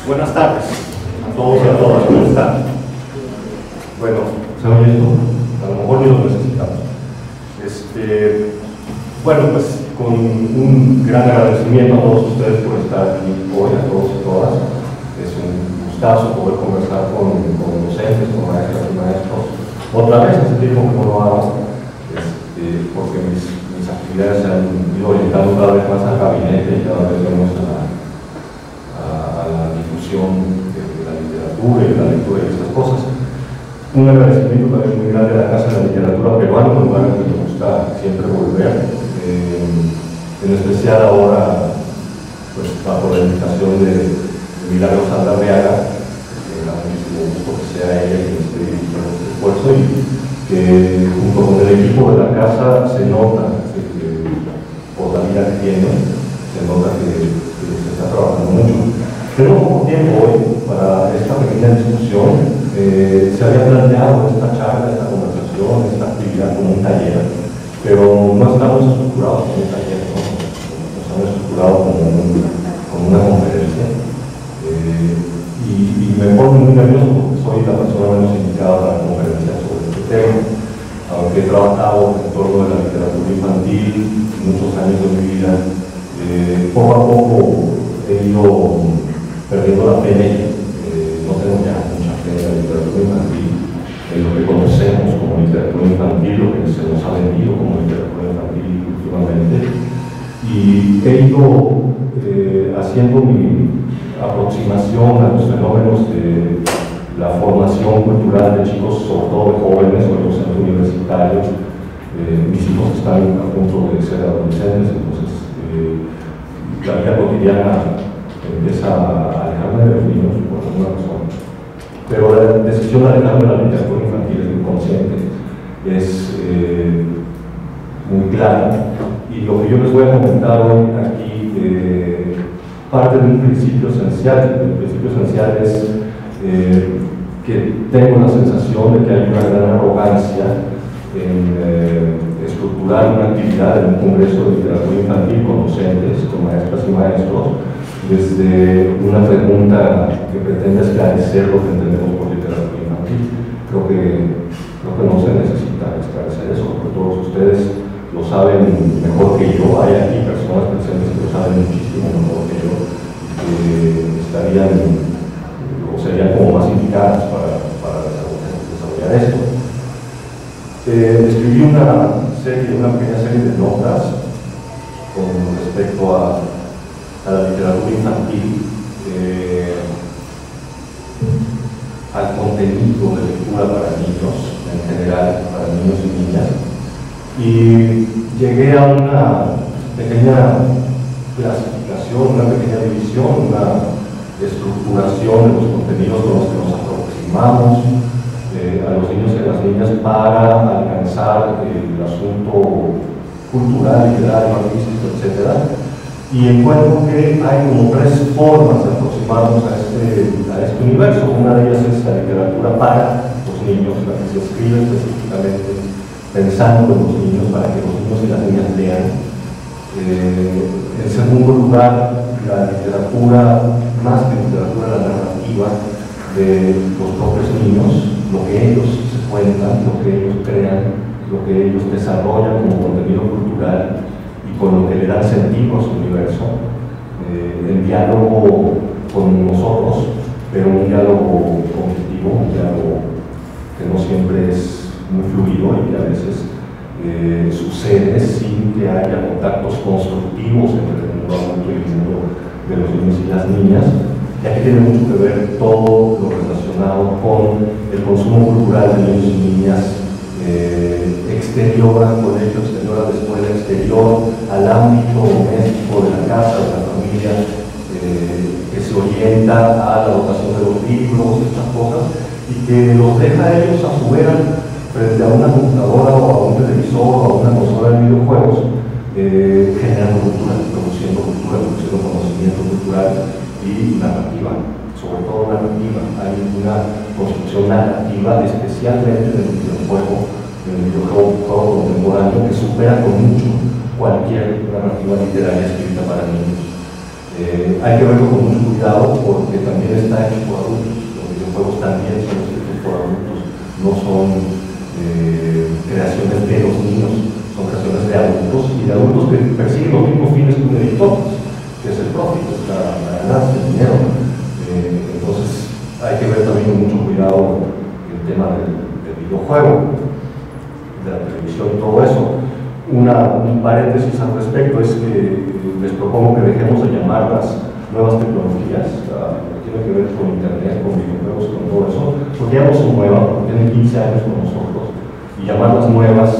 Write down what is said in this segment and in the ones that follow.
Buenas tardes a todos y a todas, ¿cómo están? Bueno, ¿se oye esto? A lo mejor ni lo necesitamos. Bueno, pues con un gran agradecimiento a todos ustedes por estar aquí hoy, a todos y todas. Es un gustazo poder conversar con docentes, con maestras y maestros. Otra vez, hace tiempo que no lo hago, porque mis actividades se han ido orientando cada vez más al gabinete y cada vez menos a la difusión de la literatura y de la lectura y estas cosas. Un agradecimiento también muy grande a la Casa de la Literatura Peruana, un lugar que me gusta siempre volver, en especial ahora, pues bajo la invitación de Milagros Saldarriaga, que me da muchísimo gusto que sea ella quien esté dirigiendo este esfuerzo y que junto con el equipo de la casa se nota que por la vida que tiene, se nota que se está trabajando mucho. Tenemos poco tiempo hoy para esta pequeña discusión. Se había planteado esta charla, esta conversación, esta actividad como un taller, pero no estamos estructurados como un taller, ¿no? Estamos estructurados como una conferencia. Y me pone muy nervioso porque soy la persona menos indicada para la conferencia sobre este tema. Aunque he trabajado en torno de la literatura infantil muchos años de mi vida, poco a poco he ido perdiendo la fe en ella. No tengo ya mucha fe en la literatura infantil, en lo que conocemos como literatura infantil, lo que se nos ha vendido como literatura infantil últimamente. Y he ido haciendo mi aproximación a los fenómenos de la formación cultural de chicos, sobre todo de jóvenes o de los centros universitarios. Mis hijos están a punto de ser adolescentes, entonces la vida cotidiana empieza a alejarme de los niños por alguna razón. Pero la decisión de alejarme de la literatura infantil es muy consciente, es muy clara. Y lo que yo les voy a comentar hoy aquí parte de un principio esencial. El principio esencial es que tengo la sensación de que hay una gran arrogancia en estructurar una actividad en un congreso de literatura infantil con docentes, con maestras y maestros, desde una pregunta que pretende esclarecer lo que entendemos por literatura infantil. Creo que no se necesita esclarecer eso, porque todos ustedes lo saben mejor que yo. Hay aquí personas presentes que lo saben muchísimo mejor que yo, que estarían o serían como más indicadas para desarrollar esto. Escribí una pequeña serie de notas con respecto a la literatura infantil, al contenido de lectura para niños, en general, para niños y niñas, y llegué a una pequeña clasificación, una pequeña división, una estructuración de los contenidos con los que nos aproximamos a los niños y a las niñas para alcanzar el asunto cultural, literario, artístico, etc. Y encuentro que hay como tres formas de aproximarnos a este universo. Una de ellas es la literatura para los niños, la que se escribe específicamente pensando en los niños, para que los niños y las niñas lean. En segundo lugar, la literatura, más que literatura, la narrativa de los propios niños, lo que ellos se cuentan, lo que ellos crean, lo que ellos desarrollan como contenido cultural y con lo que le dan sentido a su universo, en diálogo con nosotros, pero un diálogo cognitivo, un diálogo que no siempre es muy fluido y que a veces sucede sin que haya contactos constructivos entre el mundo adulto y el mundo de los niños y las niñas. Y aquí tiene mucho que ver todo lo relacionado con el consumo cultural de niños y niñas exterior al colegio, exterior a la escuela, exterior al ámbito doméstico de la casa, de la familia, que se orienta a la dotación de los libros, estas cosas, y que los deja a ellos a su vera frente a una computadora o a un televisor o a una consola de videojuegos, generando cultura, produciendo conocimiento cultural y narrativa, sobre todo narrativa. Hay una construcción narrativa, especialmente en el videojuego contemporáneo, que supera con mucho cualquier narrativa literaria escrita para niños. Hay que verlo con mucho cuidado porque también está hecho por adultos. Los videojuegos también son escritos por adultos, no son creaciones de los niños, son creaciones de adultos y de adultos que persiguen los mismos fines que un editor, que es el profit, es la ganancia, el dinero. Entonces hay que ver también con mucho cuidado el tema del videojuego, de la televisión y todo eso. Un paréntesis al respecto es que les propongo que dejemos de llamarlas nuevas tecnologías, que tiene que ver con internet, con videojuegos, con todo eso, porque ya no son nuevas, porque tienen 15 años con nosotros, y llamarlas nuevas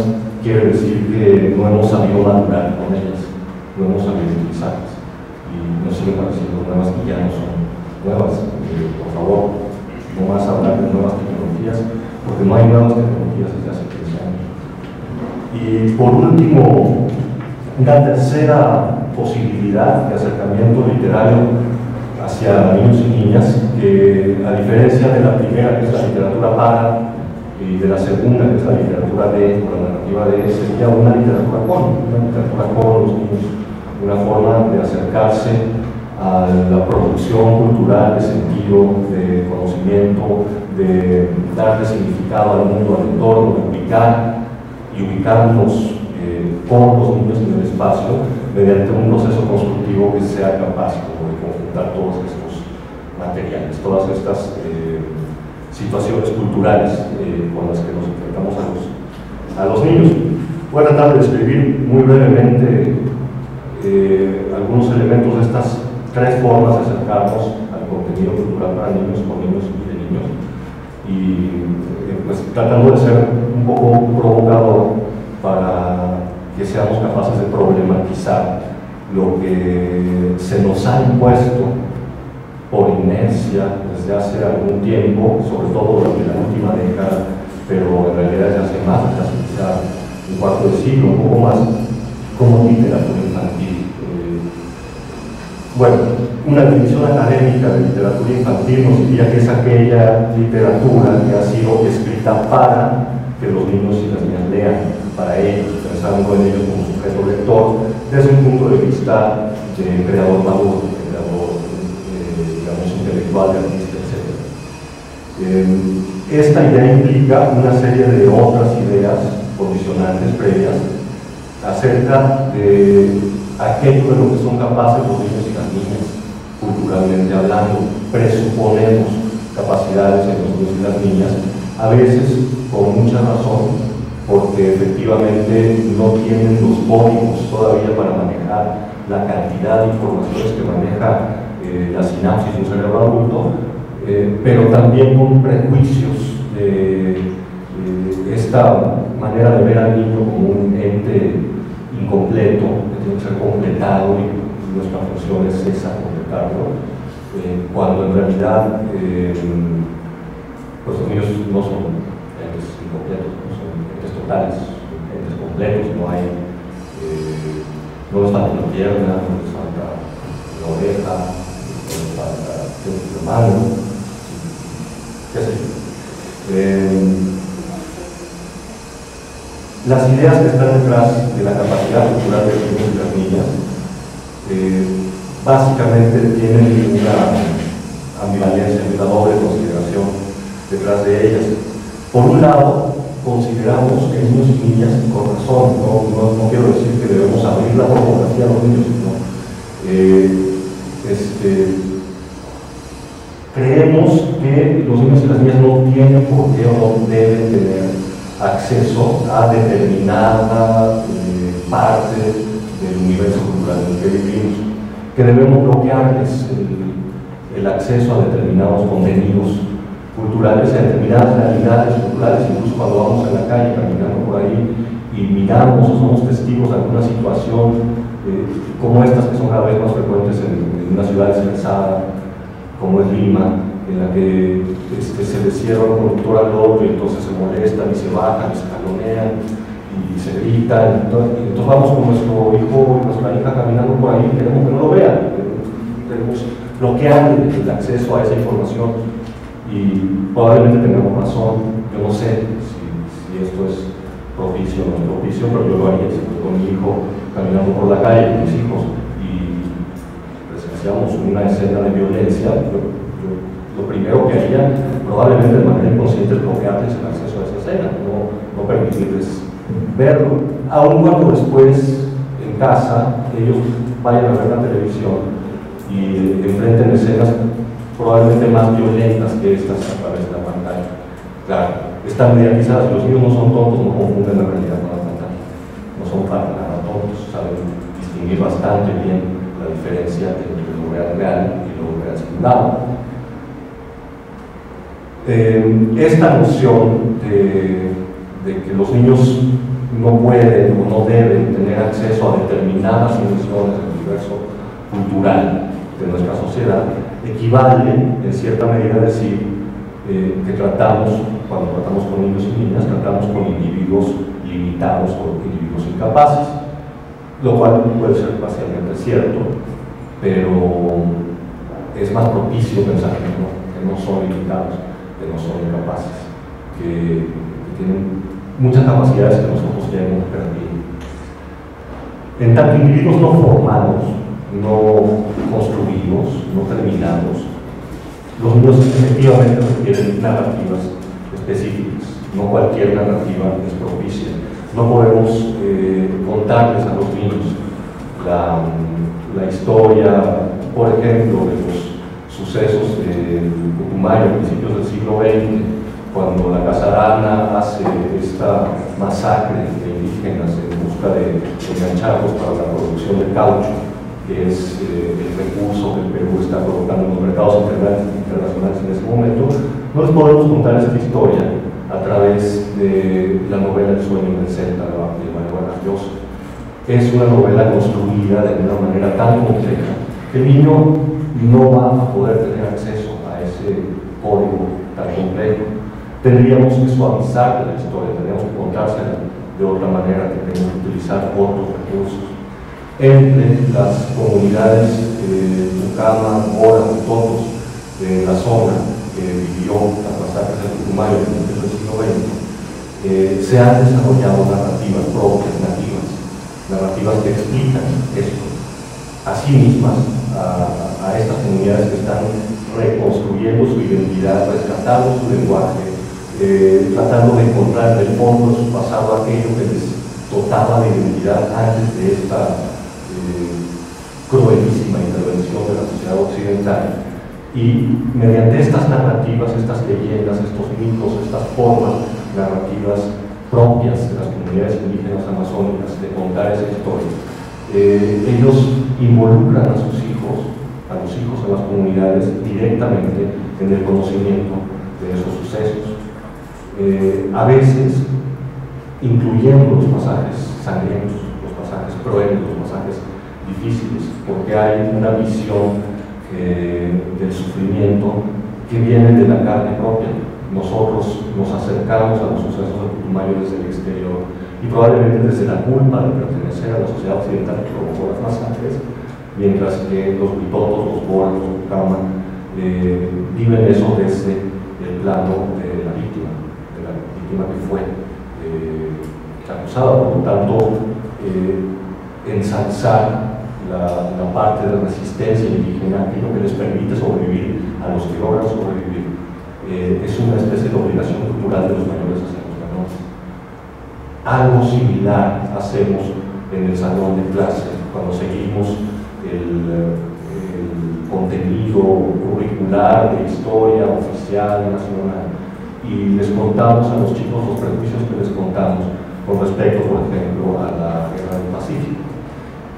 quiere decir que no hemos sabido madurar con ellas, no hemos sabido utilizarlas, y nos siguen pareciendo nuevas y ya no son nuevas. Por favor, no más hablar de nuevas tecnologías, porque no hay nuevas tecnologías desde hace 15 años. Y por último, una tercera posibilidad de acercamiento literario hacia niños y niñas, que a diferencia de la primera, que es la literatura para, y de la segunda, que es la literatura de, o la narrativa de, sería una literatura con los niños, una forma de acercarse a la producción cultural de sentido, de conocimiento, de darle significado al mundo, al entorno, de ubicarnos con los niños en el espacio mediante un proceso constructivo que sea capaz de conjuntar todos estos materiales, todas estas situaciones culturales con las que nos enfrentamos a los niños. Voy a tratar de describir muy brevemente algunos elementos de estas tres formas de acercarnos al contenido cultural para niños, con niños y de niños, y pues tratando de ser un poco provocador para que seamos capaces de problematizar lo que se nos ha impuesto por inercia desde hace algún tiempo, sobre todo durante la última década, pero en realidad desde hace más, casi quizá un cuarto de siglo, un poco más, como literatura infantil. Bueno, una definición académica de literatura infantil nos diría que es aquella literatura que ha sido escrita para que los niños y las niñas lean, para ellos, pensando en ellos como sujeto lector, desde un punto de vista de creador maduro, de creador, digamos, intelectual, de artista, etc. Esta idea implica una serie de otras ideas condicionantes previas acerca de aquello de lo que son capaces los niños y las niñas, culturalmente hablando. Presuponemos capacidades en los niños y las niñas, a veces con mucha razón, porque efectivamente no tienen los códigos todavía para manejar la cantidad de informaciones que maneja la sinapsis de un cerebro adulto, pero también con prejuicios de esta manera de ver al niño como un ente incompleto, que tiene que ser completado, y nuestra función es esa, completarlo, cuando en realidad pues los niños no son entes incompletos, no son entes totales, entes completos. No les falta una pierna, no les falta una oreja, no les falta una mano, qué sé yo. Las ideas que están detrás de la capacidad cultural de los niños y las niñas básicamente tienen una ambivalencia, una doble consideración detrás de ellas. Por un lado, consideramos que niños y niñas, con razón, no quiero decir que debemos abrir la pornografía a los niños, sino creemos que los niños y las niñas no tienen por qué o no deben tener acceso a determinada parte del universo cultural en el que vivimos, que debemos bloquearles el acceso a determinados contenidos culturales, a determinadas realidades culturales. Incluso cuando vamos en la calle caminando por ahí y miramos o somos testigos de alguna situación como estas, que son cada vez más frecuentes en una ciudad estresada como es Lima, en la que se le cierra un conductor al otro y entonces se molestan y se bajan y se jalonean y se gritan. Entonces vamos con nuestro hijo y nuestra hija caminando por ahí, queremos que no lo vean, queremos bloquear el acceso a esa información, y probablemente tengamos razón. Yo no sé si esto es propicio o no es propicio, pero yo lo haría si estoy con mi hijo caminando por la calle con mis hijos y presenciamos una escena de violencia, lo primero que haría, probablemente de manera inconsciente, es bloquearles el acceso a esa escena, no permitirles verlo, aun cuando después en casa ellos vayan a ver la televisión y enfrenten escenas probablemente más violentas que estas a través de la pantalla. Claro, están mediatizadas, los niños no son tontos, no confunden la realidad con la pantalla, no son para nada tontos, saben distinguir bastante bien la diferencia entre lo real y lo real simulado. Esta noción de que los niños no pueden o no deben tener acceso a determinadas dimensiones del universo cultural de nuestra sociedad equivale en cierta medida a decir que cuando tratamos con niños y niñas, tratamos con individuos limitados o individuos incapaces, lo cual puede ser parcialmente cierto, pero es más propicio pensar que no son limitados, que no son incapaces, que tienen muchas capacidades que nosotros ya hemos perdido. En tanto, individuos no formados, no construidos, no terminados, los niños efectivamente requieren narrativas específicas, no cualquier narrativa es propicia. No podemos contarles a los niños la historia, por ejemplo, de los sucesos de Putumayo a principios del siglo XX, cuando la Casa Arana hace esta masacre de indígenas en busca de engancharlos para la producción de caucho, que es el recurso que el Perú está colocando en los mercados internacionales en ese momento. No les podemos contar esta historia a través de la novela El sueño del Celta de Manuel Vargas Llosa. Es una novela construida de una manera tan compleja que el niño no va a poder tener acceso a ese código tan complejo. Tendríamos que suavizar la historia, tendríamos que contársela de otra manera, tendríamos que utilizar otros recursos. Entre las comunidades Tucama, Mora, Totos, de la zona que vivió las masacres de Putumayo en el siglo XX, se han desarrollado narrativas propias, narrativas que explican esto a sí mismas, a estas comunidades que están reconstruyendo su identidad, rescatando su lenguaje, tratando de encontrar en el fondo de su pasado aquello que les dotaba de identidad antes de esta cruelísima intervención de la sociedad occidental. Y mediante estas narrativas, estas leyendas, estos mitos, estas formas narrativas propias de las comunidades indígenas amazónicas de contar esa historia, ellos involucran a sus hijos, a los hijos de las comunidades directamente en el conocimiento de esos sucesos. A veces incluyendo los pasajes sangrientos, los pasajes crueles, los pasajes difíciles, porque hay una visión del sufrimiento que viene de la carne propia. Nosotros nos acercamos a los sucesos de Putumayo desde el exterior y probablemente desde la culpa de pertenecer a la sociedad occidental que provocó las masacres, mientras que los Huitotos, los Boras, los Tucama viven eso desde el plano de la víctima que fue acusada. Por lo tanto, ensalzar la parte de resistencia indígena, que es lo que les permite sobrevivir a los que logran sobrevivir, es una especie de obligación cultural de los mayores hacia los menores. Algo similar hacemos en el salón de clase cuando seguimos el contenido curricular de historia oficial nacional y les contamos a los chicos los prejuicios que les contamos con respecto, por ejemplo, a la guerra del Pacífico,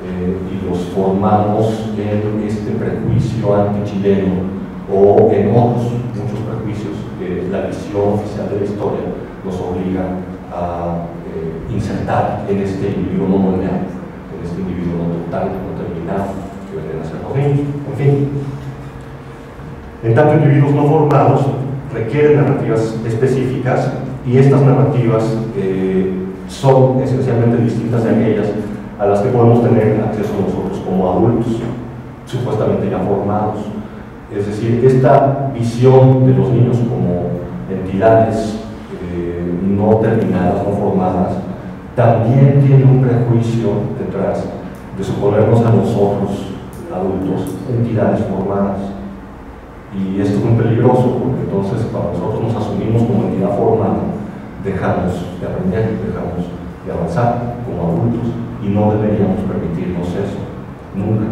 y los formamos en este prejuicio antichileno o en otros muchos prejuicios que la visión oficial de la historia nos obliga a insertar en este individuo no moldeado, en este individuo no total, no terminado, que vienen a ser los niños. En fin, en tanto, individuos no formados requieren narrativas específicas y estas narrativas son esencialmente distintas de aquellas a las que podemos tener acceso nosotros como adultos, supuestamente ya formados. Es decir, esta visión de los niños como entidades no terminadas, no formadas, también tiene un prejuicio detrás de suponernos a nosotros adultos, entidades formadas. Y esto es muy peligroso, porque entonces cuando nosotros nos asumimos como entidad formada, dejamos de aprender, dejamos de avanzar como adultos, y no deberíamos permitirnos eso, nunca.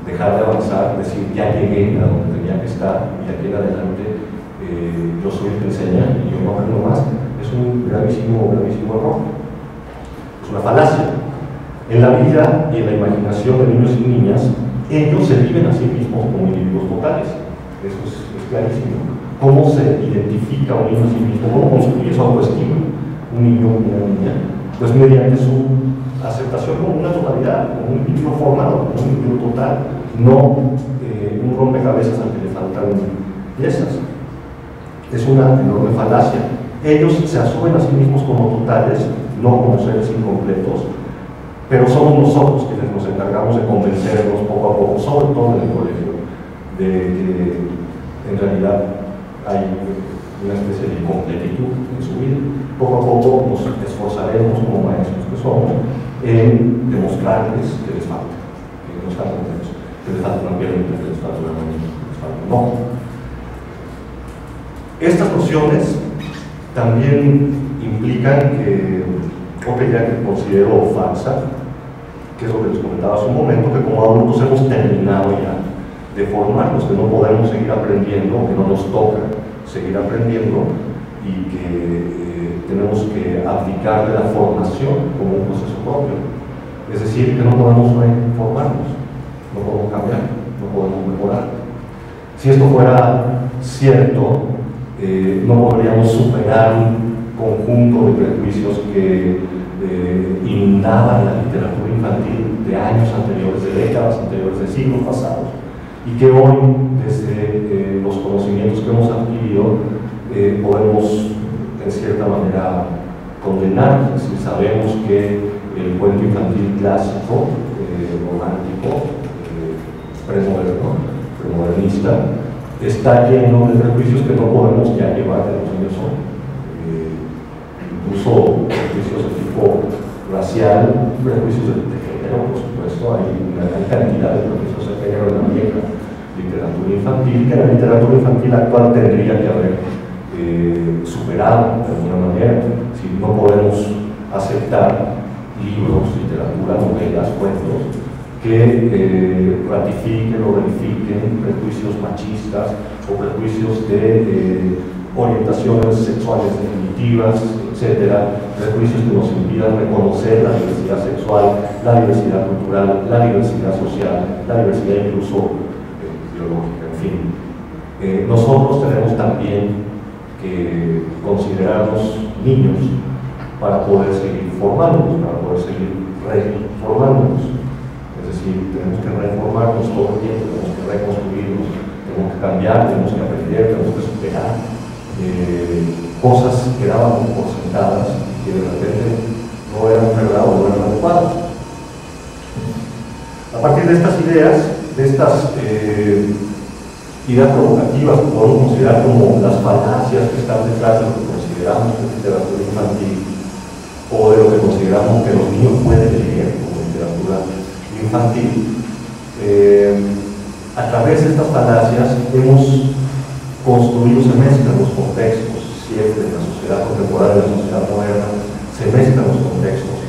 Dejar de avanzar, decir, ya llegué a donde tenía que estar, y de aquí en adelante yo soy el que enseña y yo no aprendo más, es un gravísimo, gravísimo error. Es una falacia. En la vida y en la imaginación de niños y niñas, ellos se viven a sí mismos como individuos totales. Eso es clarísimo. ¿Cómo se identifica un niño a sí mismo? ¿Cómo construye su autoestima un niño o una niña? Pues mediante su aceptación como una totalidad, como un individuo formado, como un individuo total, no un rompecabezas al que le faltan piezas. Es una enorme falacia. Ellos se asumen a sí mismos como totales, no como seres incompletos, pero somos nosotros quienes nos encargamos de convencernos poco a poco, sobre todo en el colegio, de que en realidad hay una especie de incompletitud en su vida. Poco a poco nos esforzaremos como maestros que somos en demostrarles que les falta, que no están contentos, que les falta una pierna, que les falta una mano, que les falta un ojo. Estas nociones también implican que otra idea que considero falsa, que es lo que les comentaba hace un momento, que como adultos hemos terminado ya de formarnos, que no podemos seguir aprendiendo, que no nos toca seguir aprendiendo y que tenemos que abdicar de la formación como un proceso propio. Es decir, que no podemos reformarnos, no podemos cambiar, no podemos mejorar. Si esto fuera cierto, no podríamos superar un conjunto de prejuicios que inundaban la literatura infantil de años anteriores, de décadas anteriores, de siglos pasados, y que hoy, desde los conocimientos que hemos adquirido, podemos en cierta manera condenar. Es decir, sabemos que el cuento infantil clásico, romántico, premodernista, está lleno de prejuicios que no podemos ya llevar de los años hoy. Incluso prejuicios de tipo racial, prejuicios de género, por supuesto, hay una gran cantidad de prejuicios de género en la vieja literatura infantil, que la literatura infantil actual tendría que haber superado de alguna manera. Si no podemos aceptar libros, literatura, novelas, cuentos que ratifiquen o verifiquen prejuicios machistas o prejuicios de orientaciones sexuales definitivas, etcétera, prejuicios que nos impidan reconocer la diversidad sexual, la diversidad cultural, la diversidad social, la diversidad incluso biológica, en fin. Nosotros tenemos también que considerarnos niños para poder seguir formándonos, para poder seguir reformándonos. Es decir, tenemos que reformarnos todo el tiempo, tenemos que reconstruirnos, tenemos que cambiar, tenemos que aprender, tenemos que superar cosas que dábamos por sentadas y que de repente no eran verdad o no eran adecuadas. A partir de estas ideas, de estas ideas provocativas que podemos considerar como las falacias que están detrás de lo que consideramos que es literatura infantil o de lo que consideramos que los niños pueden leer como literatura infantil, a través de estas falacias hemos construido, se mezclan los contextos, siempre en la sociedad contemporánea, en la sociedad moderna, se mezclan los contextos,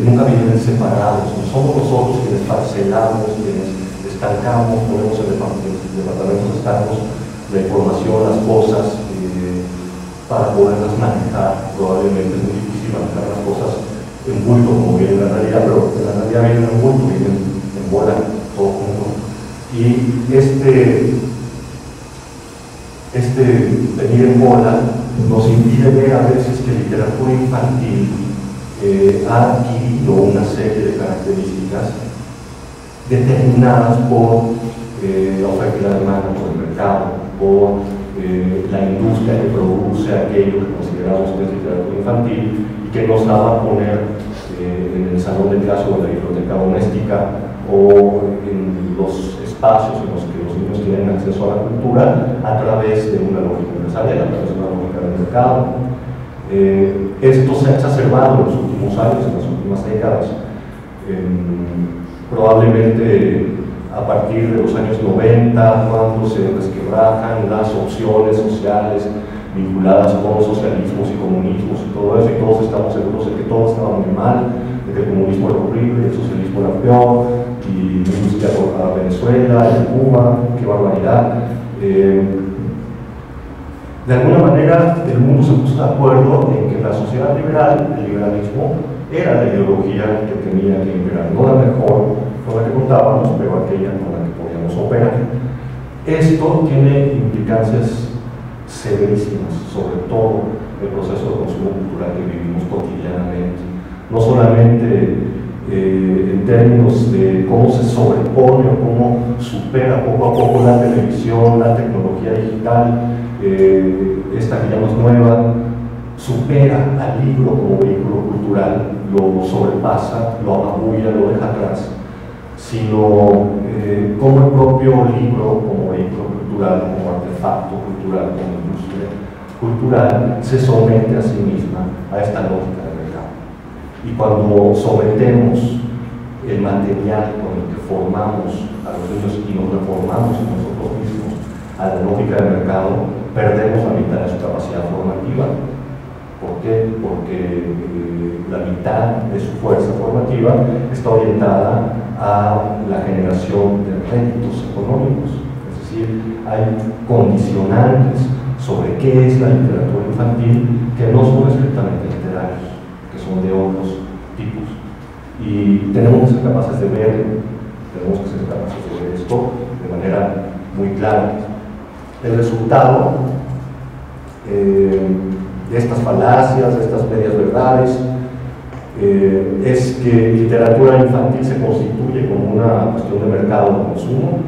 nunca vienen separados, no somos nosotros quienes parcelamos, quienes estancamos, ponemos en departamentos estancos la información, las cosas, para poderlas manejar. Probablemente es muy difícil manejar las cosas en bulto como viene la realidad, pero en la realidad vienen en bulto, vienen en bola, todo junto. Y este venir en bola nos impide ver a veces que literatura infantil ha adquirido una serie de características determinadas por la oferta y la demanda, por el mercado, por la industria que produce aquello que consideramos que es literatura infantil y que nos la va a poner en el salón de clase o en la biblioteca doméstica o en los espacios en los que los niños tienen acceso a la cultura a través de una lógica empresarial, a través de una lógica del mercado. Esto se ha exacerbado en los últimos años, en las últimas décadas. Probablemente a partir de los años 90, cuando se resquebrajan las opciones sociales vinculadas con socialismos y comunismos y todo eso, y todos estamos seguros de que todo estaba muy mal, de que el comunismo era horrible, el socialismo era peor, y la industria a Venezuela, y Cuba, qué barbaridad. De alguna manera el mundo se puso de acuerdo en que la sociedad liberal, el liberalismo, era la ideología que tenía que imperar, no la mejor con la que contábamos, pero aquella con la que podíamos operar. Esto tiene implicancias severísimas sobre todo el proceso de consumo cultural que vivimos cotidianamente, no solamente en términos de cómo se sobrepone o cómo supera poco a poco la televisión, la tecnología digital, esta que ya no es nueva, supera al libro como vehículo cultural, lo sobrepasa, lo apabulla, lo deja atrás, sino cómo el propio libro como vehículo cultural, como artefacto cultural, como industria cultural, se somete a sí misma a esta lógica de mercado. Y cuando sometemos el material con el que formamos a los niños y nos reformamos a nosotros mismos a la lógica de mercado, perdemos la mitad de su capacidad formativa. ¿Por qué? Porque la mitad de su fuerza formativa está orientada a la generación de réditos económicos. Es decir, hay condicionantes sobre qué es la literatura infantil que no son estrictamente literarios, que son de otros tipos. Y tenemos que ser capaces de ver, tenemos que ser capaces de ver esto de manera muy clara. El resultado de estas falacias, de estas medias verdades, es que literatura infantil se constituye como una cuestión de mercado de consumo,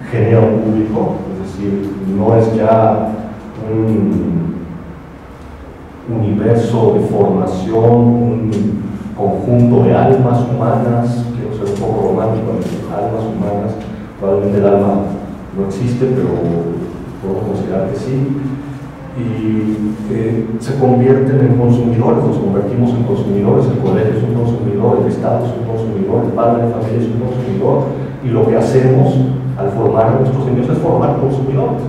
genera un público, es decir, no es ya un universo de formación, un conjunto de almas humanas, quiero ser un poco romántico, almas humanas, probablemente el alma no existe, pero podemos considerar que sí, y se convierten en consumidores, nos convertimos en consumidores, el colegio es un consumidor, el Estado es un consumidor, el padre de familia es un consumidor, y lo que hacemos al formar a nuestros niños es formar consumidores,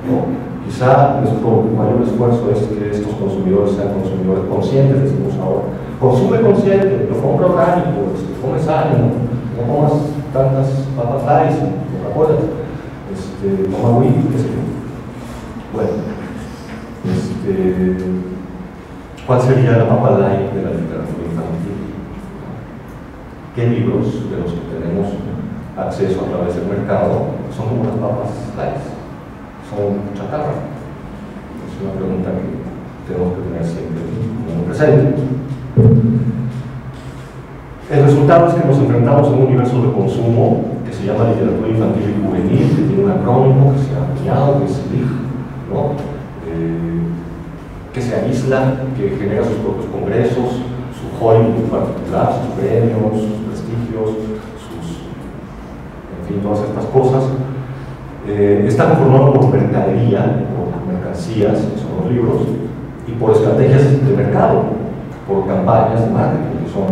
¿no? Quizá nuestro mayor esfuerzo es que estos consumidores sean consumidores conscientes, decimos ahora. Consume consciente, no compra orgánico, come sano, no comas tantas papas Lays, Coca-Cola, toma whisky, qué sé yo. Bueno, ¿cuál sería la papa light de la literatura infantil? ¿Qué libros de los que tenemos acceso a través del mercado son como las papas light? Son chatarra. Es una pregunta que tenemos que tener siempre muy presente. El resultado es que nos enfrentamos a un universo de consumo que se llama literatura infantil y juvenil, que tiene un acrónimo que se ha acuñado, que es LIG, ¿no? Que se aísla, que genera sus propios congresos, su Hollywood particular, sus premios, sus prestigios, en fin, todas estas cosas. Está conformado por mercadería, por mercancías, que son los libros, y por estrategias de mercado, por campañas de marketing, que son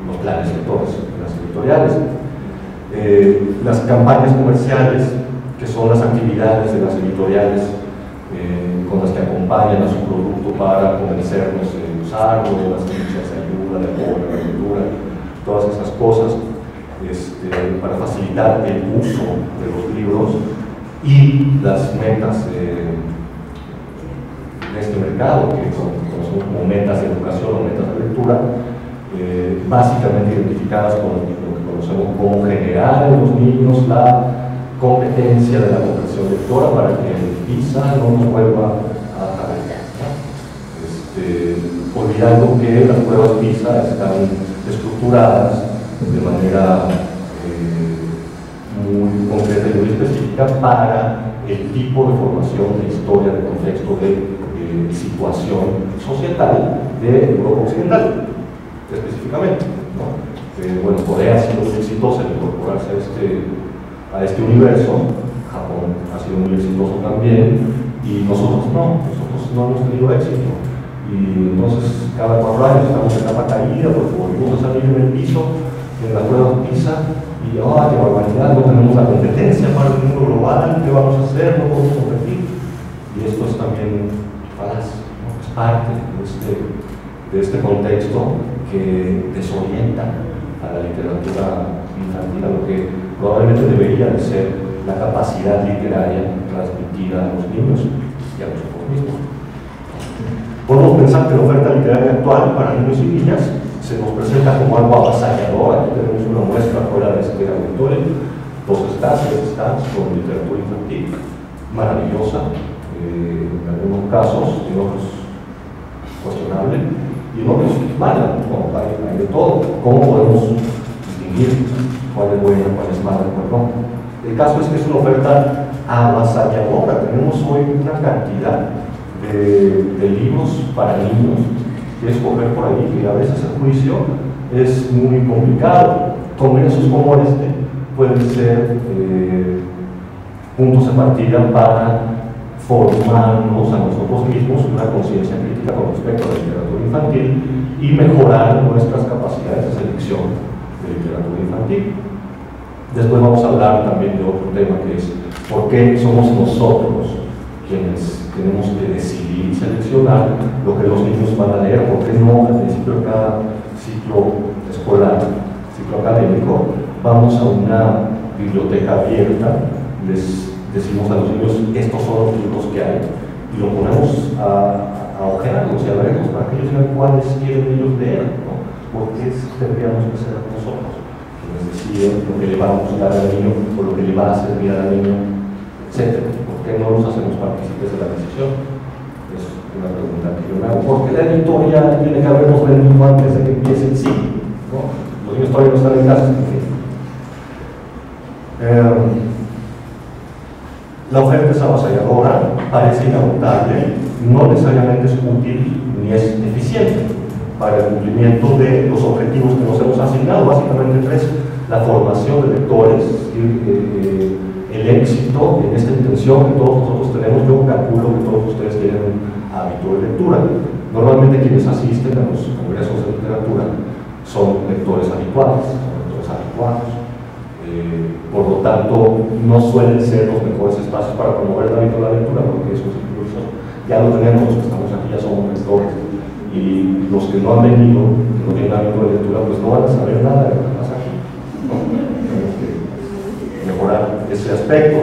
los planes lectores de las editoriales. Las campañas comerciales, que son las actividades de las editoriales con las que acompañan a su producto para convencernos de usarlo, las anuncios de ayuda, de apoyo, de lectura, todas esas cosas, para facilitar el uso de los libros y las metas de este mercado, que son como metas de educación o metas de lectura, básicamente identificadas con lo que conocemos como generar en los niños la competencia de la comprensión lectora para que el PISA no nos vuelva a atacar, olvidando que las pruebas PISA están estructuradas de manera muy concreta y muy específica para el tipo de formación, de historia, de contexto, de situación societal de Europa Occidental, específicamente, ¿no? Bueno, Corea ha sido muy exitosa en incorporarse a este universo, Japón ha sido muy exitoso también, y nosotros no hemos tenido éxito. Y entonces cada 4 años estamos en capa caída porque volvimos a salir en el piso en la prueba PISA y qué barbaridad, no tenemos la competencia para el mundo global, ¿qué vamos a hacer? No podemos competir. Y esto es también falaz, ¿no? Es parte de este contexto que desorienta a la literatura infantil, a lo que probablemente debería de ser la capacidad literaria transmitida a los niños y a nosotros mismos. Podemos pensar que la oferta literaria actual para niños y niñas se nos presenta como algo avasallador. Aquí tenemos una muestra fuera de este auditorio, 2 stands con literatura infantil, maravillosa, en algunos casos, en otros cuestionable, y en otros mala, ¿no? Hay de todo. ¿Cómo podemos distinguir cuál es buena, cuál es mala, cuál no? El caso es que es una oferta avasalladora. Tenemos hoy una cantidad de libros para niños que escoger por ahí, que a veces el juicio es muy complicado. Congresos como este pueden ser puntos de partida para formarnos a nosotros mismos una conciencia crítica con respecto a la literatura infantil y mejorar nuestras capacidades de selección de literatura infantil. Después vamos a hablar también de otro tema, que es por qué somos nosotros quienes tenemos que decidir y seleccionar lo que los niños van a leer. ¿Por qué no al principio de cada ciclo escolar, ciclo académico, vamos a una biblioteca abierta, les decimos a los niños, estos son los libros que hay, y lo ponemos a ojearlos y a verlos para que ellos vean cuáles quieren ellos leer, ¿no? ¿Por qué tendríamos que ser nosotros quienes deciden lo que le vamos a dar al niño o lo que le va a servir al niño, etcétera? ¿Por qué no los hacemos partícipes de la decisión? Es una pregunta que yo me hago. ¿Por qué la editorial tiene que habernos vendido antes de que empiece el ciclo? ¿No? Los niños todavía no están en casa, en fin. La oferta es avasalladora, parece inagotable, no necesariamente es útil ni es eficiente para el cumplimiento de los objetivos que nos hemos asignado, básicamente 3: la formación de lectores, el éxito en esta intención que todos nosotros tenemos. Yo calculo que todos ustedes tienen un hábito de lectura. Normalmente quienes asisten a los congresos de literatura son lectores habituales, son lectores adecuados. Por lo tanto, no suelen ser los mejores espacios para promover el hábito de la lectura, porque esos incluso ya lo tenemos, los que estamos aquí ya somos lectores, y los que no han venido, que no tienen hábito de lectura, pues no van a saber nada de lo que pasa aquí, ¿no? Tenemos que mejorar ese aspecto.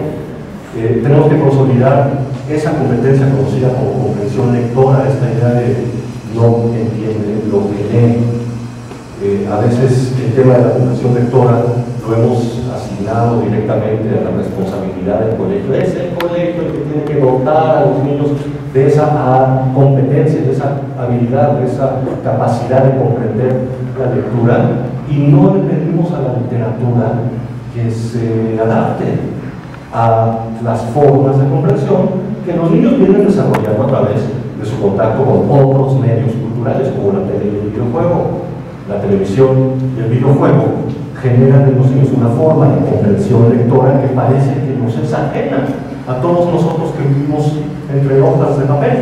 Tenemos que consolidar esa competencia conocida como comprensión lectora, esta idea de no entiende lo que lee. A veces el tema de la comprensión lectora lo hemos asignado directamente a la responsabilidad del colegio. Es el colegio el que tiene que dotar a los niños de esa competencia, de esa habilidad, de esa capacidad de comprender la lectura, y no le pedimos a la literatura que se adapte a las formas de comprensión que los niños vienen desarrollando a través de su contacto con otros medios culturales como la tele y el videojuego. La televisión y el videojuego generan en los niños una forma de comprensión lectora que parece que nos es ajena a todos nosotros que vivimos entre hojas de papel.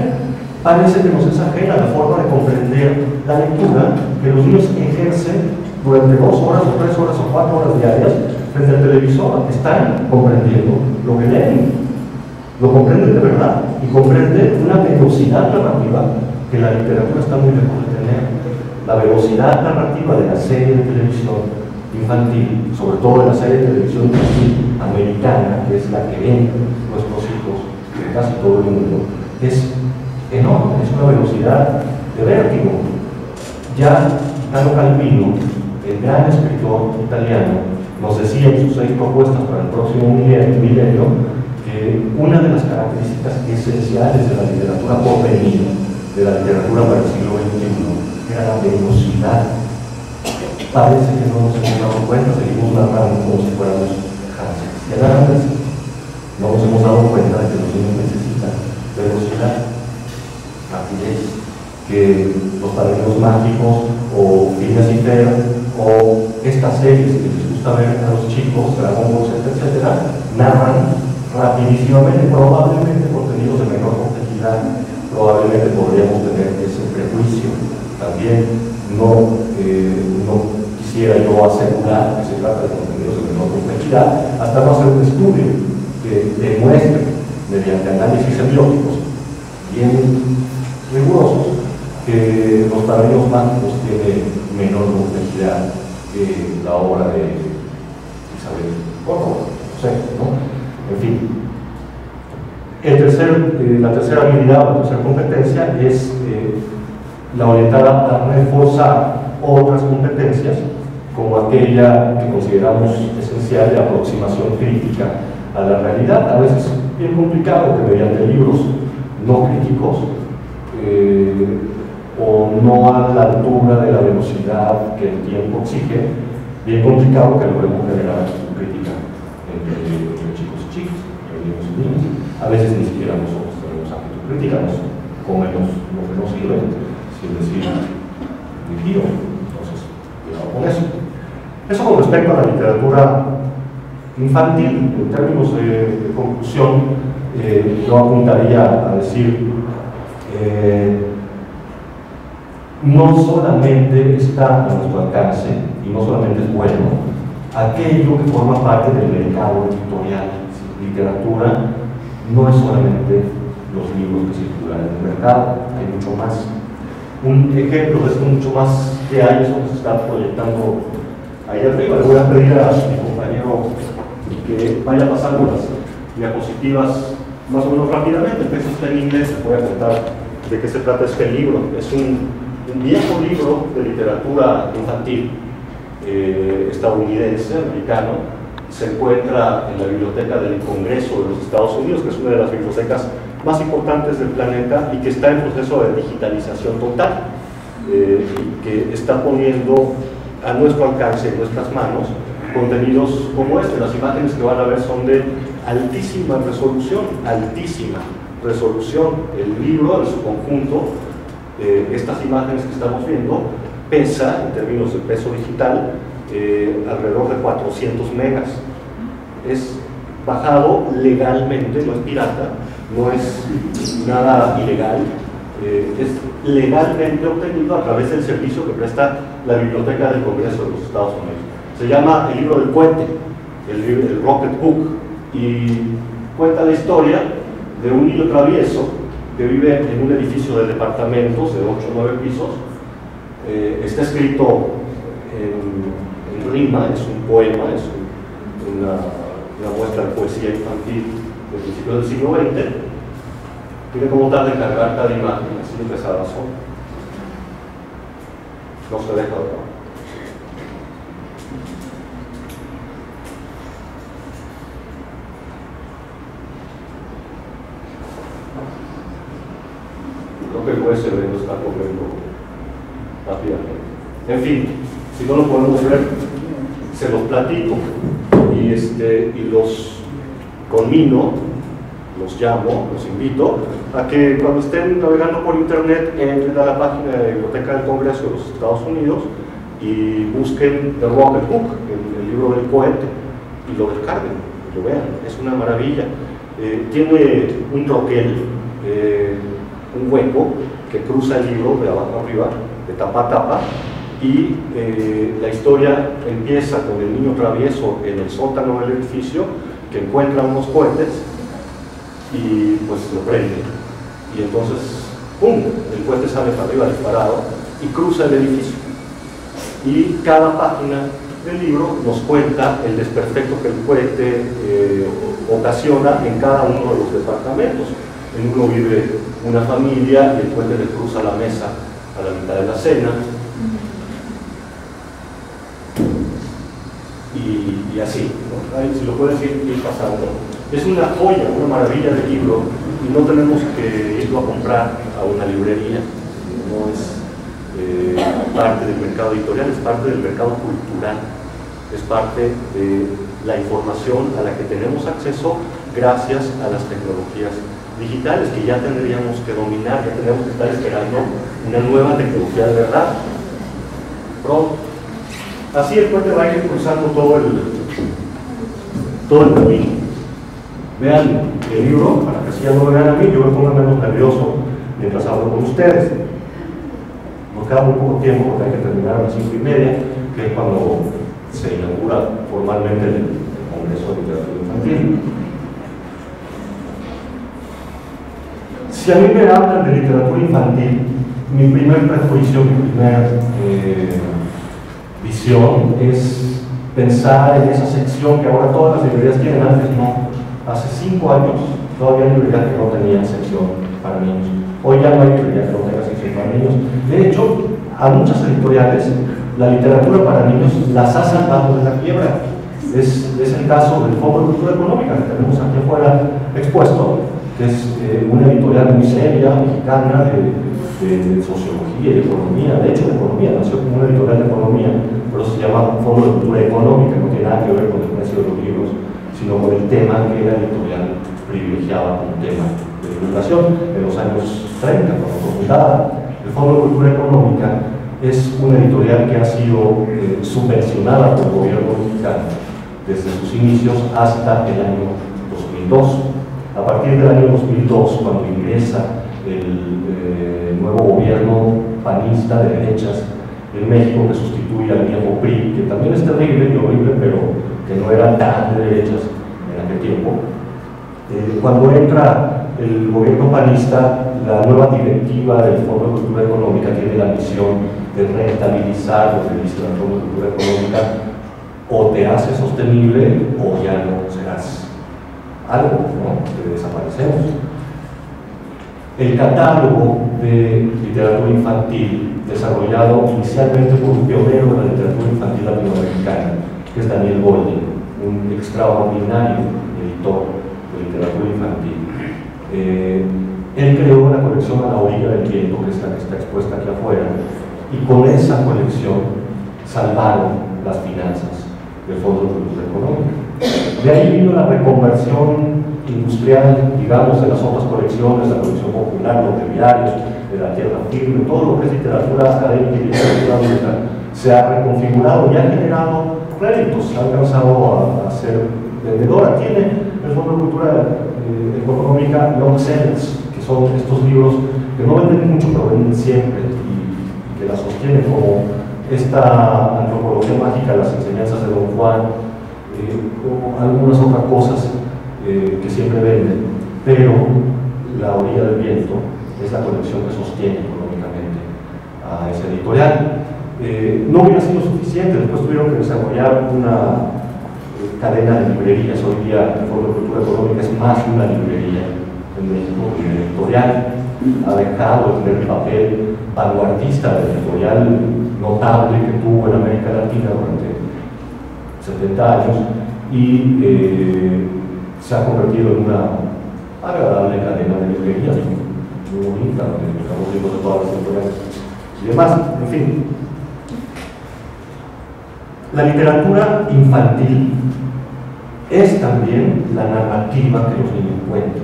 Parece que nos es ajena la forma de comprender la lectura que los niños ejercen durante 2 horas o 3 horas o 4 horas diarias frente al televisor. Están comprendiendo lo que leen, lo comprenden de verdad, y comprenden una velocidad narrativa que la literatura está muy lejos de tener. La velocidad narrativa de la serie de televisión infantil, sobre todo de la serie de televisión infantil americana, que es la que ven nuestros hijos en casi todo el mundo, es enorme, es una velocidad de vértigo. Ya Italo Calvino, el gran escritor italiano, nos decía en sus 6 propuestas para el próximo milenio que una de las características esenciales de la literatura por venir, de la literatura para el siglo XXI, era la velocidad. Parece que no nos hemos dado cuenta, seguimos narrando como si fuéramos Hansel y Gretel. No nos hemos dado cuenta de que los niños necesitan velocidad, rapidez, que los Padrinos Mágicos o Phineas y Ferb o estas series que les gusta ver a los chicos, Dragon Ball Z, etcétera, narran rapidísimamente, probablemente contenidos de menor complejidad. Probablemente podríamos tener ese prejuicio también. No quisiera quisiera yo asegurar que se trata de contenidos de menor complejidad, hasta no hacer un estudio que demuestre, mediante análisis semióticos bien rigurosos, que los paradigmas mágicos tienen menor complejidad que la obra de Isabel Córdoba, no sé, ¿no? En fin. La tercera habilidad o la tercera competencia es la orientada a reforzar otras competencias, como aquella que consideramos esencial de aproximación crítica a la realidad. A veces es bien complicado que mediante libros no críticos o no a la altura de la velocidad que el tiempo exige, bien complicado que logremos generar crítica entre chicos y chicas, entre niños y niñas. A veces ni siquiera nosotros tenemos actitud crítica, nos comemos lo que nos sirve, sin decir ni giro. Entonces, cuidado con eso. Eso con respecto a la literatura infantil. En términos de conclusión, yo apuntaría a decir no solamente está a nuestro alcance y no solamente es bueno aquello que forma parte del mercado editorial. Literatura no es solamente los libros que circulan en el mercado, hay mucho más. Un ejemplo de esto mucho más que hay, eso que se está proyectando ahí arriba. Le voy a pedir a mi compañero que vaya pasando las diapositivas más o menos rápidamente. El texto está en inglés, les voy a contar de qué se trata este libro. Es un viejo libro de literatura infantil estadounidense, americano. Se encuentra en la biblioteca del Congreso de los Estados Unidos, que es una de las bibliotecas más importantes del planeta y que está en proceso de digitalización total, y que está poniendo a nuestro alcance, en nuestras manos, contenidos como este. Las imágenes que van a ver son de altísima resolución, altísima resolución. El libro en su conjunto, estas imágenes que estamos viendo, pesa, en términos de peso digital, alrededor de 400 megas. Es bajado legalmente, no es pirata, no es nada ilegal, es legalmente obtenido a través del servicio que presta la Biblioteca del Congreso de los Estados Unidos. Se llama El libro del cohete, el Rocket Book, y cuenta la historia de un niño travieso que vive en un edificio de departamentos de 8 o 9 pisos. Está escrito en rima, es un poema, es una muestra de poesía infantil de principios del siglo XX. Tiene como tarde en cargar cada imagen, así de pesadas son. No se deja de trabajar. Creo que el USB no está corriendo rápidamente. En fin, si no lo podemos ver, se los platico y los conmino, los llamo, los invito a que cuando estén navegando por internet entren a la página de la Biblioteca del Congreso de los Estados Unidos y busquen The Rocket Book, el libro del cohete, y lo descarguen, lo vean. Es una maravilla. Tiene un troquel, un hueco que cruza el libro de abajo arriba, de tapa a tapa, y la historia empieza con el niño travieso en el sótano del edificio que encuentra unos cohetes y pues lo prende, y entonces ¡pum!, el cohete sale para arriba disparado y cruza el edificio, y cada página del libro nos cuenta el desperfecto que el cohete ocasiona en cada uno de los departamentos. En uno vive una familia y el cohete le cruza la mesa a la mitad de la cena, y así, ¿no? Ahí, si lo puedes ir pasando. Es una joya, una maravilla de libro, y no tenemos que irlo a comprar a una librería. No es parte del mercado editorial, es parte del mercado cultural, es parte de la información a la que tenemos acceso gracias a las tecnologías digitales, que ya tendríamos que dominar, ya tendríamos que estar esperando una nueva tecnología de verdad pronto. Así el cohete va a ir cruzando todo el camino. Vean el libro, para que así ya no me vean a mí, yo me pongo menos nervioso mientras hablo con ustedes. Nos queda muy poco tiempo porque hay que terminar a las 5:30. que es cuando se inaugura formalmente el Congreso de Literatura Infantil. Si a mí me hablan de literatura infantil, mi primer prejuicio, mi primera visión es pensar en esa sección que ahora todas las librerías tienen, antes no. Hace 5 años todavía hay librerías que no tenían sección para niños. Hoy ya no hay librerías que no tengan sección para niños. De hecho, a muchas editoriales la literatura para niños las ha salvado de la quiebra. Es el caso del Fondo de Cultura Económica que tenemos aquí afuera expuesto, que es una editorial muy seria, mexicana, de sociología y de economía. De hecho, de economía, nació como una editorial de economía, pero se llama Fondo de Cultura Económica, no tiene nada que ver con el precio de los libros, sino con el tema que la editorial privilegiaba como tema de divulgación. En los años 30, cuando fue fundada, el Fondo de Cultura Económica es una editorial que ha sido subvencionada por el gobierno mexicano desde sus inicios hasta el año 2002. A partir del año 2002, cuando ingresa el nuevo gobierno panista de derechas en México, que sustituye al viejo PRI, que también es terrible y horrible, pero que no era tan de derechas en aquel tiempo. Cuando entra el gobierno panista, la nueva directiva del Fondo de Cultura Económica tiene la misión de rentabilizar lo que dice el Fondo de Cultura Económica: o te haces sostenible o ya no serás algo, ¿no? Que desaparecemos. El catálogo de literatura infantil, desarrollado inicialmente por un pionero de la literatura infantil latinoamericana, que es Daniel Goldin, un extraordinario editor de literatura infantil. Él creó la colección A la orilla del viento, que es la que está expuesta aquí afuera, y con esa colección salvaron las finanzas del Fondo de Cultura Económica. De ahí vino la reconversión industrial, digamos, de las otras colecciones, la colección popular, los breviarios, de la tierra firme, todo lo que es literatura académica y literatura adulta se ha reconfigurado y ha generado réditos, ha alcanzado a ser vendedora. Tiene el Fondo de Cultura Económica long sellers, que son estos libros que no venden mucho, pero venden siempre y que la sostienen, como esta antropología mágica, las enseñanzas de Don Juan, o algunas otras cosas que siempre venden, pero La orilla del viento es la colección que sostiene económicamente a esa editorial. No hubiera sido suficiente, después tuvieron que desarrollar una cadena de librerías. Hoy día el Fondo de Cultura Económica es más que una librería en México, que editorial ha dejado de tener el papel vanguardista de editorial notable que tuvo en América Latina durante 70 años y se ha convertido en una agradable cadena de librerías muy bonita, donde buscamos libros de todas las editoriales y demás. En fin, la literatura infantil es también la narrativa que los niños cuentan,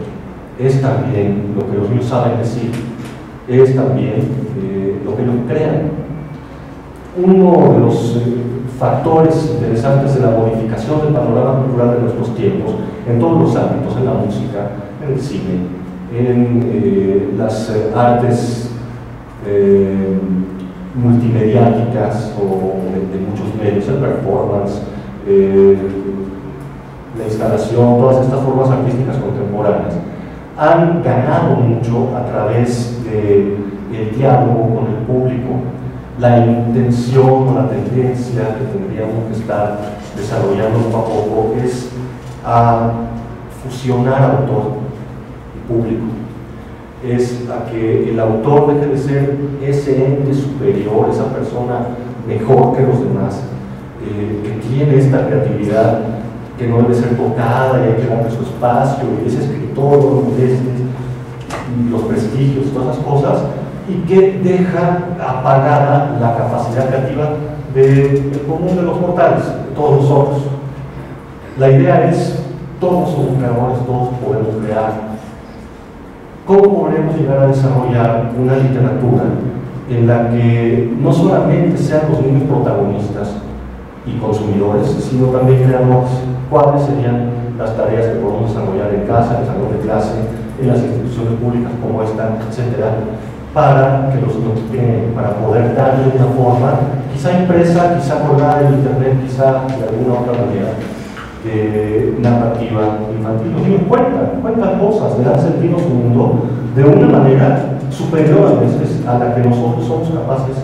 es también lo que los niños saben decir, es también lo que ellos crean. Uno de los factores interesantes de la modificación del panorama cultural de nuestros tiempos, en todos los ámbitos, en la música, en el cine, en las artes multimediáticas o de muchos medios, el performance, la instalación, todas estas formas artísticas contemporáneas, han ganado mucho a través del diálogo con el público. La intención o la tendencia que tendríamos que estar desarrollando poco a poco es a fusionar autor y público, es a que el autor deje de ser ese ente superior, esa persona mejor que los demás, que tiene esta creatividad que no debe ser tocada y hay que darle su espacio, y ese escritor, y los prestigios, todas esas cosas, y que deja apagada la capacidad creativa del común de los mortales, de todos nosotros. La idea es, todos somos creadores, todos podemos crear. ¿Cómo podemos llegar a desarrollar una literatura en la que no solamente sean los niños protagonistas y consumidores, sino también creadores? ¿Cuáles serían las tareas que podemos desarrollar en casa, en el salón de clase, en las instituciones públicas como esta, etcétera? para que los niños para poder darle una forma, quizá impresa, quizá colgada en internet, quizá de alguna otra manera, de narrativa infantil. Los niños cuentan cosas, le dan sentido a su mundo de una manera superior a veces a la que nosotros somos capaces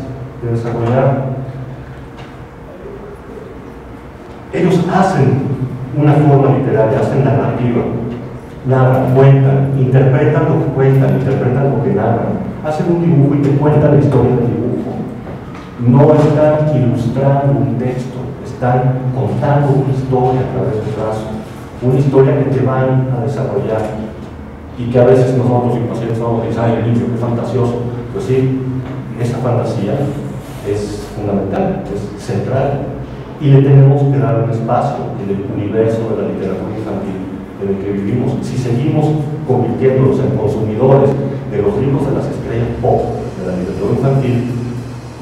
de desarrollar. Ellos hacen una forma literaria, hacen narrativa, narran, cuentan, interpretan lo que cuentan, interpretan lo que narran, hacen un dibujo y te cuentan la historia del dibujo. No están ilustrando un texto, están contando una historia a través del trazo, una historia que te van a desarrollar y que a veces nosotros impacientes vamos a decir, ay, el niño, qué fantasioso. Pues sí, esa fantasía es fundamental, es central, y le tenemos que dar un espacio en el universo de la literatura infantil en el que vivimos. Si seguimos convirtiéndonos en consumidores de los libros de las estrellas pop de la literatura infantil,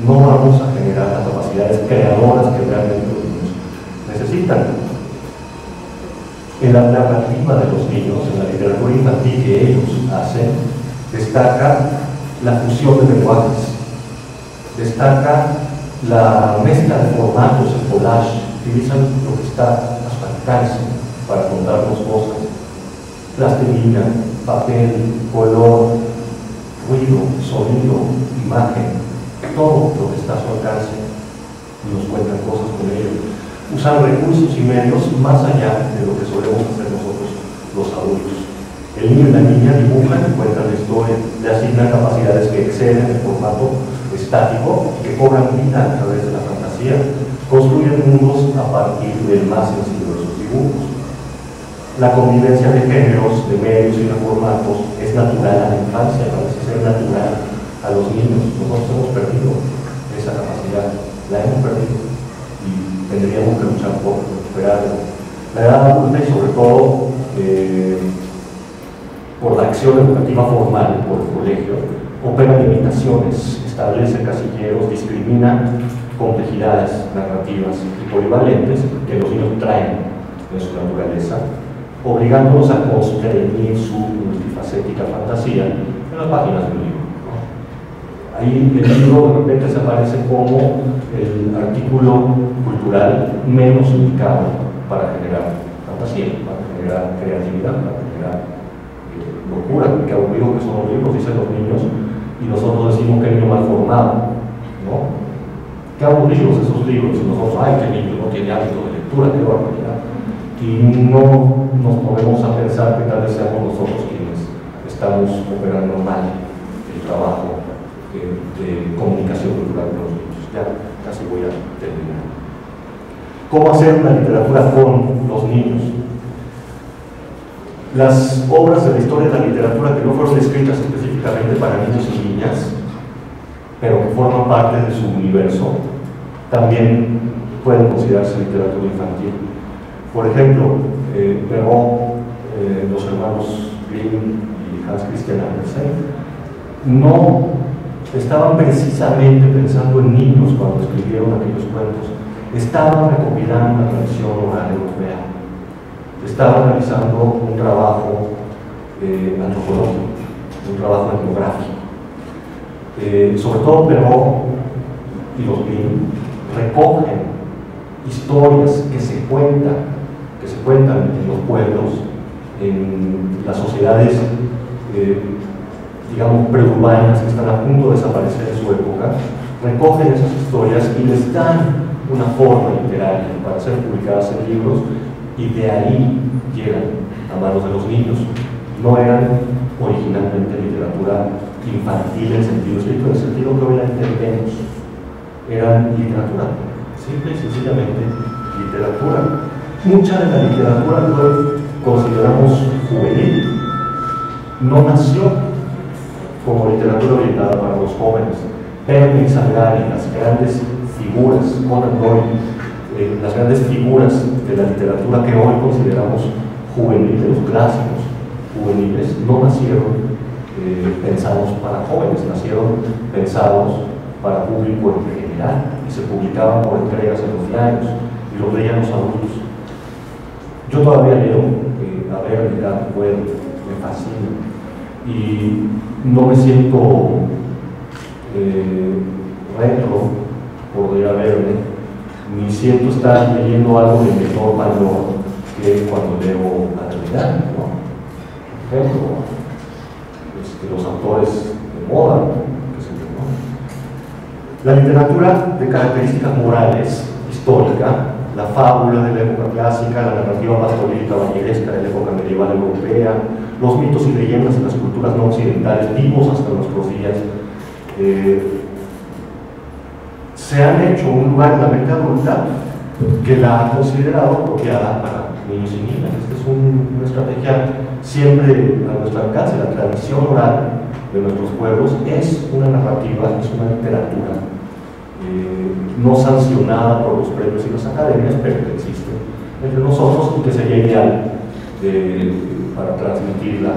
no vamos a generar las capacidades creadoras que realmente los niños necesitan. En la narrativa de los niños, en la literatura infantil que ellos hacen, destaca la fusión de lenguajes, destaca la mezcla de formatos, el collage, utilizan lo que está a su alcance para contarnos cosas, plastilina, papel, color, ruido, sonido, imagen, todo lo que está a su alcance, y nos cuentan cosas con ello. Usan recursos y medios más allá de lo que solemos hacer nosotros los adultos. El niño y la niña dibujan y cuentan la historia, le asignan capacidades que exceden el formato estático y que cobran vida a través de la fantasía, construyen mundos a partir del más sencillo de sus dibujos. La convivencia de géneros, de medios y de formatos es natural a la infancia, parece ser natural a los niños. Nosotros hemos perdido esa capacidad, la hemos perdido y tendríamos que luchar por recuperarla. La edad adulta y sobre todo por la acción educativa formal, por el colegio, opera limitaciones, establece casilleros, discrimina complejidades narrativas y polivalentes que los niños traen en su naturaleza, obligándolos a constreñir su multifacética fantasía en las páginas del libro. Ahí el libro de repente se aparece como el artículo cultural menos indicado para generar fantasía, para generar creatividad, para generar locura, porque aburrido que son los libros, dicen los niños, y nosotros decimos que niño mal formado, ¿no? Qué aburridos esos libros, y nosotros, ay, qué niño no tiene hábito de lectura, qué barbaridad. Y no nos ponemos a pensar que tal vez seamos nosotros quienes estamos operando mal el trabajo de comunicación cultural con los niños. Ya casi voy a terminar. ¿Cómo hacer una literatura con los niños? Las obras de la historia de la literatura que no fueron escritas específicamente para niños y niñas, pero que forman parte de su universo, también pueden considerarse literatura infantil. Por ejemplo, Perrault, los hermanos Grimm y Hans Christian Andersen no estaban precisamente pensando en niños cuando escribieron aquellos cuentos, estaban recopilando la tradición oral europea, estaban realizando un trabajo antropológico, un trabajo etnográfico. Sobre todo Perrault y los Grimm recogen historias que se cuentan en los pueblos, en las sociedades digamos preurbanas que están a punto de desaparecer en su época, recogen esas historias y les dan una forma literaria para ser publicadas en libros, y de ahí llegan a manos de los niños. No eran originalmente literatura infantil en sentido estricto, en el sentido que hoy la entendemos. Eran literatura, simple y sencillamente literatura. Mucha de la literatura que hoy consideramos juvenil no nació como literatura orientada para los jóvenes. Perkins, Salgari, las grandes figuras, Conan Doyle, las grandes figuras de la literatura que hoy consideramos juveniles, los clásicos juveniles, no nacieron pensados para jóvenes, nacieron pensados para público en general y se publicaban por entregas en los diarios y los leían los adultos. Yo todavía leo a ver, puedo, me fascina y no me siento retro, podría verme, ni siento estar leyendo algo de menor valor que cuando leo a terminar, ¿no? Por ejemplo, los autores de moda, qué sé yo, ¿no? La literatura de características morales, histórica, la fábula de la época clásica, la narrativa pastoril y caballeresca de la época medieval europea, los mitos y leyendas de las culturas no occidentales, vivos hasta nuestros días, se han hecho un lugar en la mente adulta que la ha considerado apropiada para niños y niñas. Esta es una estrategia siempre a nuestro alcance. La tradición oral de nuestros pueblos es una narrativa, es una literatura no sancionada por los premios y las academias, pero que existe entre nosotros y que sería ideal para transmitirla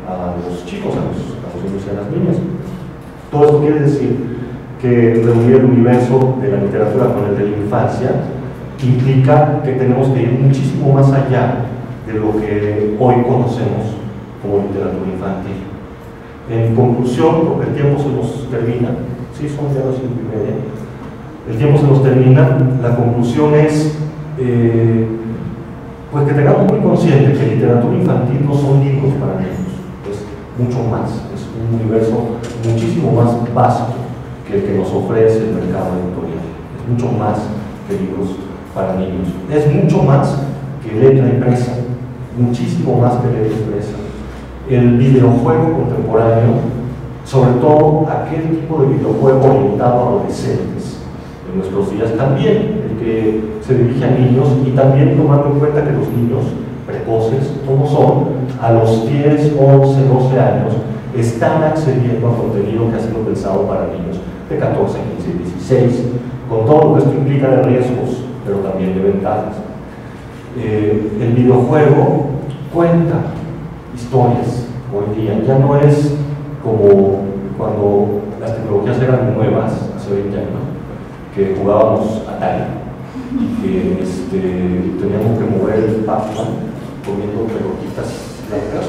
a los chicos, a los niños y a las niñas. Todo esto quiere decir que reunir el universo de la literatura con el de la infancia implica que tenemos que ir muchísimo más allá de lo que hoy conocemos como literatura infantil. En conclusión, porque el tiempo se nos termina, sí, son ya las 5:30, el tiempo se nos termina, la conclusión es pues que tengamos muy consciente que literatura infantil no son libros para niños, es mucho más, es un universo muchísimo más vasto que el que nos ofrece el mercado editorial, es mucho más que libros para niños, es mucho más que letra impresa, muchísimo más que letra impresa. El videojuego contemporáneo, sobre todo aquel tipo de videojuego orientado a adolescentes en nuestros días, también el que se dirige a niños, y también tomando en cuenta que los niños precoces, como son, a los 10, 11, 12 años, están accediendo a contenido que ha sido pensado para niños de 14, 15, 16, con todo lo que esto implica de riesgos, pero también de ventajas. El videojuego cuenta historias hoy día, ya no es como cuando las tecnologías eran nuevas, hace 20 años, que jugábamos Atari, que teníamos que mover el Pac-Man comiendo pelotitas blancas,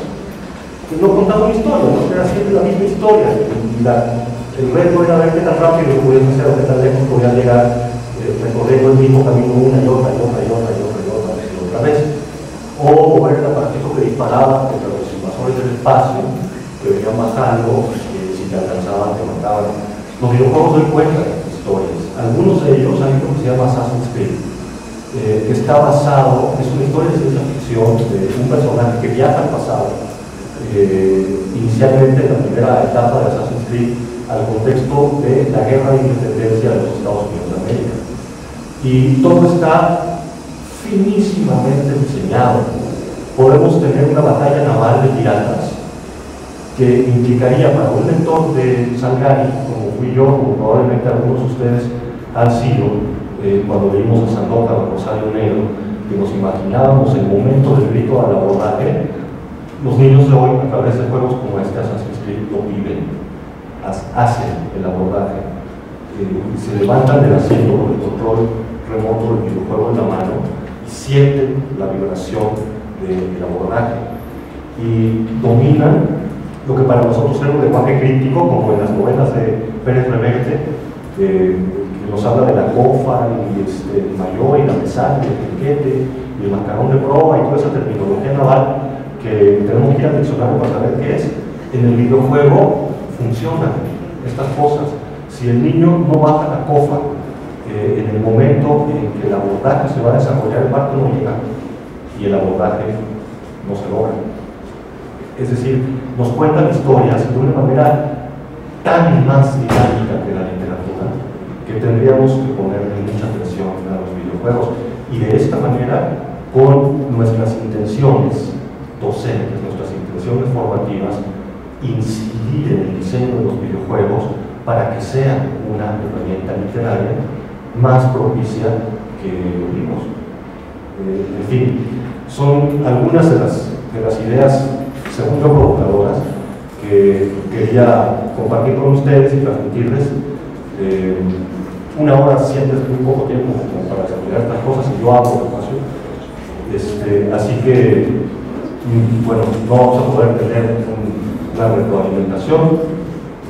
que no contaba una historia, no era siempre la misma historia, el reto era ver qué tan rápido podías hacer o qué tan lejos podías llegar recorriendo el mismo camino una y otra vez, o ver el aparatito que disparaba contra los invasores del espacio que venían bajando, si te alcanzaban te mataban. Los videojuegos hoy cuentan historias, algunos de ellos hay uno que se llama Assassin's Creed, que está basado, es una historia de ciencia ficción de un personaje que viaja al pasado, inicialmente en la primera etapa de Assassin's Creed, al contexto de la guerra de independencia de los Estados Unidos de América. Y todo está finísimamente diseñado. Podemos tener una batalla naval de piratas que implicaría para un lector de Sangari, como fui yo, como probablemente algunos de ustedes han sido, cuando leímos a Sandokan, Rosario Negro, que nos imaginábamos el momento del grito al abordaje. Los niños de hoy, a través de juegos como este Assassin's Creed, lo viven, hacen el abordaje, se levantan del asiento con el control remoto del videojuego en la mano y sienten la vibración del abordaje y dominan lo que para nosotros era un lenguaje crítico, como en las novelas de Pérez Reverte, que nos habla de la cofa y el mayor y la mesana, el piquete y el macarrón de proa y toda esa terminología naval que tenemos que ir al diccionario para saber qué es. En el videojuego funcionan estas cosas. Si el niño no baja la cofa en el momento en que el abordaje se va a desarrollar, el barco no llega y el abordaje no se logra. Es decir, nos cuentan historias de una manera tan más dinámica que la literatura que tendríamos que ponerle mucha atención a los videojuegos y de esta manera, con nuestras intenciones docentes, nuestras intenciones formativas, incidir en el diseño de los videojuegos para que sean una herramienta literaria más propicia que los libros. En fin, son algunas de las ideas, según yo, provocadoras que quería compartir con ustedes y transmitirles. Una hora siempre es muy poco tiempo como para desarrollar estas cosas y yo hablo despacio. Así que, bueno, no vamos a poder tener una retroalimentación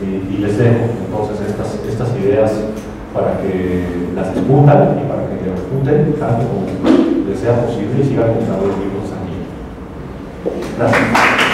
y les dejo entonces estas ideas para que las discutan y para que le refuten tanto como les sea posible y sigan comprando los libros aquí. Gracias.